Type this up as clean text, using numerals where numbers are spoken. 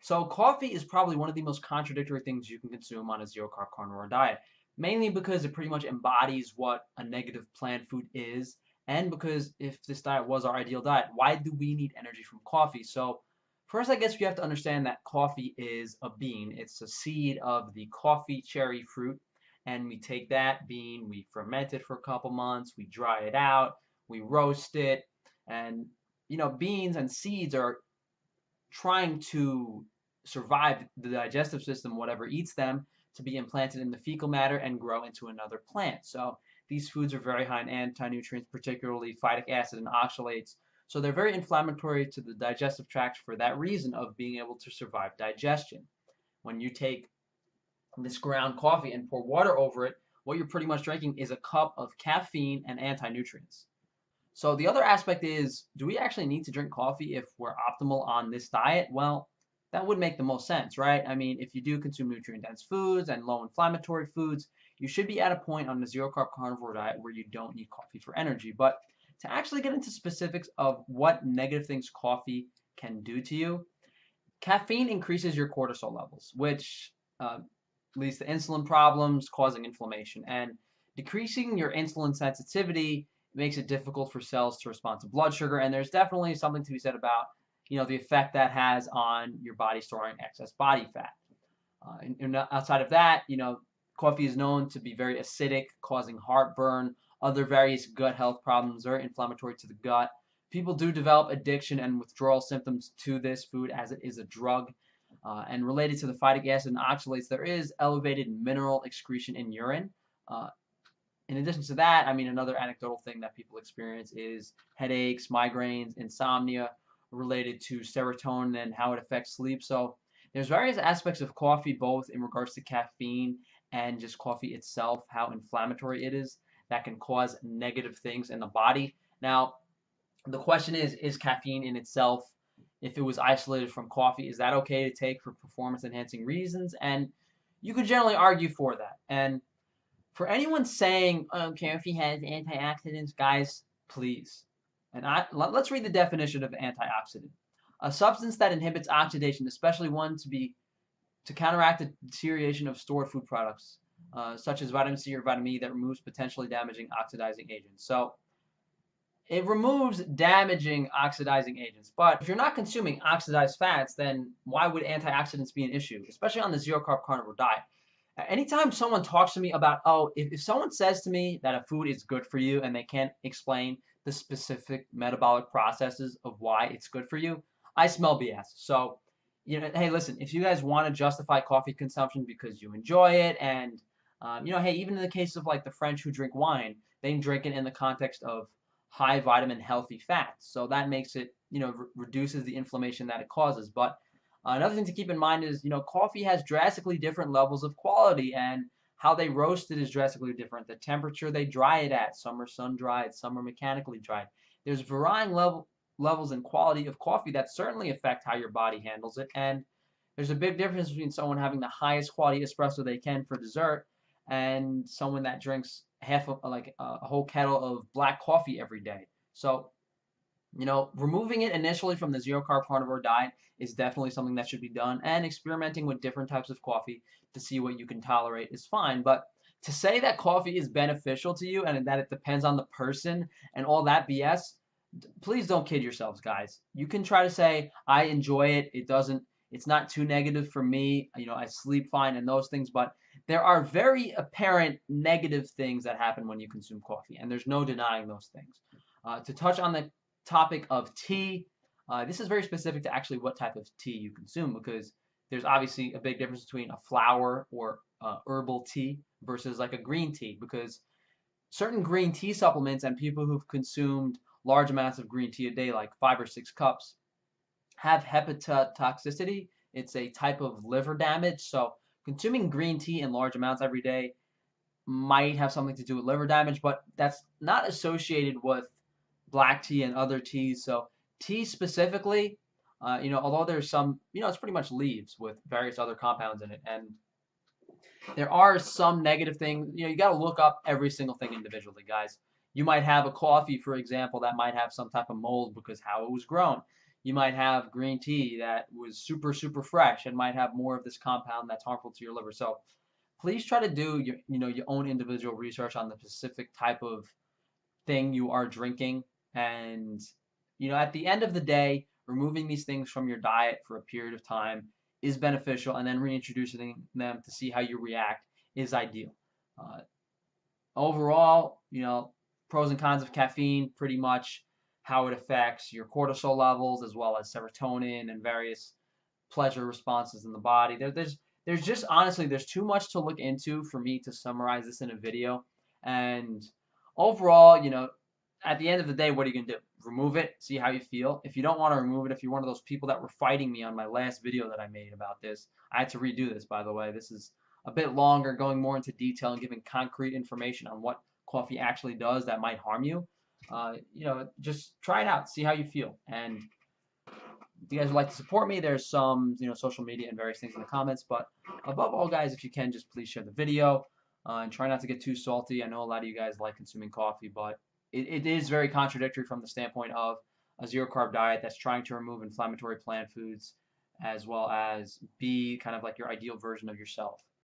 So coffee is probably one of the most contradictory things you can consume on a zero-carb carnivore diet, mainly because it pretty much embodies what a negative plant food is, and because if this diet was our ideal diet, why do we need energy from coffee? So first, I guess you have to understand that coffee is a bean. It's a seed of the coffee cherry fruit, and we take that bean, we ferment it for a couple months, we dry it out, we roast it, and beans and seeds are trying to survive the digestive system, whatever eats them, to be implanted in the fecal matter and grow into another plant. So these foods are very high in anti-nutrients, particularly phytic acid and oxalates. So they're very inflammatory to the digestive tract for that reason of being able to survive digestion. When you take this ground coffee and pour water over it, what you're pretty much drinking is a cup of caffeine and anti-nutrients. So the other aspect is, do we actually need to drink coffee if we're optimal on this diet? Well, that would make the most sense, right? I mean, if you do consume nutrient-dense foods and low-inflammatory foods, you should be at a point on the zero-carb carnivore diet where you don't need coffee for energy. But to actually get into specifics of what negative things coffee can do to you, caffeine increases your cortisol levels, which leads to insulin problems, causing inflammation. And decreasing your insulin sensitivity makes it difficult for cells to respond to blood sugar. And there's definitely something to be said about, the effect that has on your body storing excess body fat. And outside of that, coffee is known to be very acidic, causing heartburn, other various gut health problems, very inflammatory to the gut. People do develop addiction and withdrawal symptoms to this food as it is a drug. And related to the phytic acid and oxalates, there is elevated mineral excretion in urine. In addition to that, I mean, another anecdotal thing that people experience is headaches, migraines, insomnia related to serotonin and how it affects sleep. So there's various aspects of coffee, both in regards to caffeine and just coffee itself, how inflammatory it is, that can cause negative things in the body. Now, the question is caffeine in itself, if it was isolated from coffee, is that okay to take for performance enhancing reasons? And you could generally argue for that. And for anyone saying, oh, coffee has antioxidants, guys, please. And let's read the definition of antioxidant. A substance that inhibits oxidation, especially one to counteract the deterioration of stored food products, such as vitamin C or vitamin E, that removes potentially damaging oxidizing agents. So it removes damaging oxidizing agents. But if you're not consuming oxidized fats, then why would antioxidants be an issue, especially on the zero-carb carnivore diet? Anytime someone talks to me about, oh, if someone says to me that a food is good for you and they can't explain the specific metabolic processes of why it's good for you, I smell BS. So, hey, listen, if you guys want to justify coffee consumption because you enjoy it, and, hey, even in the case of like the French who drink wine, they drink it in the context of high vitamin healthy fats. So that makes it, reduces the inflammation that it causes. But another thing to keep in mind is, coffee has drastically different levels of quality, and how they roast it is drastically different. The temperature they dry it at, some are sun-dried, some are mechanically dried. There's varying levels and quality of coffee that certainly affect how your body handles it, and there's a big difference between someone having the highest quality espresso they can for dessert and someone that drinks half of like a whole kettle of black coffee every day. So removing it initially from the zero carb carnivore diet is definitely something that should be done, and experimenting with different types of coffee to see what you can tolerate is fine. But to say that coffee is beneficial to you and that it depends on the person and all that BS, please don't kid yourselves, guys. You can try to say, I enjoy it. It's not too negative for me. I sleep fine and those things, but there are very apparent negative things that happen when you consume coffee, and there's no denying those things. To touch on the topic of tea, this is very specific to actually what type of tea you consume, because there's obviously a big difference between a flower or herbal tea versus like a green tea, because certain green tea supplements and people who've consumed large amounts of green tea a day, like 5 or 6 cups, have hepatotoxicity. It's a type of liver damage. So consuming green tea in large amounts every day might have something to do with liver damage, but that's not associated with black tea and other teas. So tea specifically, although there's some, it's pretty much leaves with various other compounds in it, and there are some negative things. You got to look up every single thing individually, guys. You might have a coffee, for example, that might have some type of mold because how it was grown. You might have green tea that was super, super fresh and might have more of this compound that's harmful to your liver. So please try to do your own individual research on the specific type of thing you are drinking. And at the end of the day, removing these things from your diet for a period of time is beneficial, and then reintroducing them to see how you react is ideal. Uh, Overall, pros and cons of caffeine, pretty much how it affects your cortisol levels as well as serotonin and various pleasure responses in the body. There's just honestly there's too much to look into for me to summarize this in a video. And overall, at the end of the day, what are you gonna do? Remove it, see how you feel. If you don't want to remove it, if you're one of those people that were fighting me on my last video that I made about this, I had to redo this, by the way. This is a bit longer, going more into detail and giving concrete information on what coffee actually does that might harm you. Just try it out, see how you feel. And if you guys would like to support me, there's some social media and various things in the comments. But above all, guys, if you can, just please share the video and try not to get too salty. I know a lot of you guys like consuming coffee, but it is very contradictory from the standpoint of a zero carb diet that's trying to remove inflammatory plant foods as well as be kind of like your ideal version of yourself.